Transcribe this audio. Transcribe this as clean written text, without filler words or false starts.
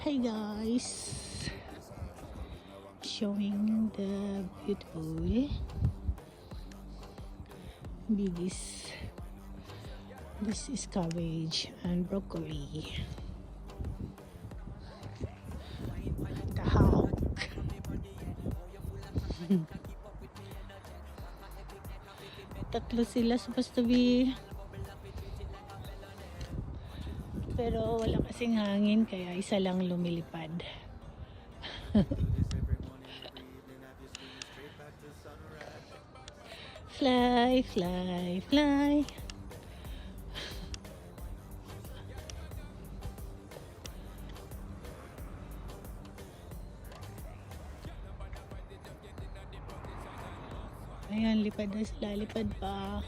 Hi guys, showing the beautiful biggies. This is cabbage and broccoli. Tahawk. Tatlo sila supposed to be, pero wala kasing hangin kaya isa lang lumilipad. Fly, fly, fly. Ayan, lipad na sila, lipad pa.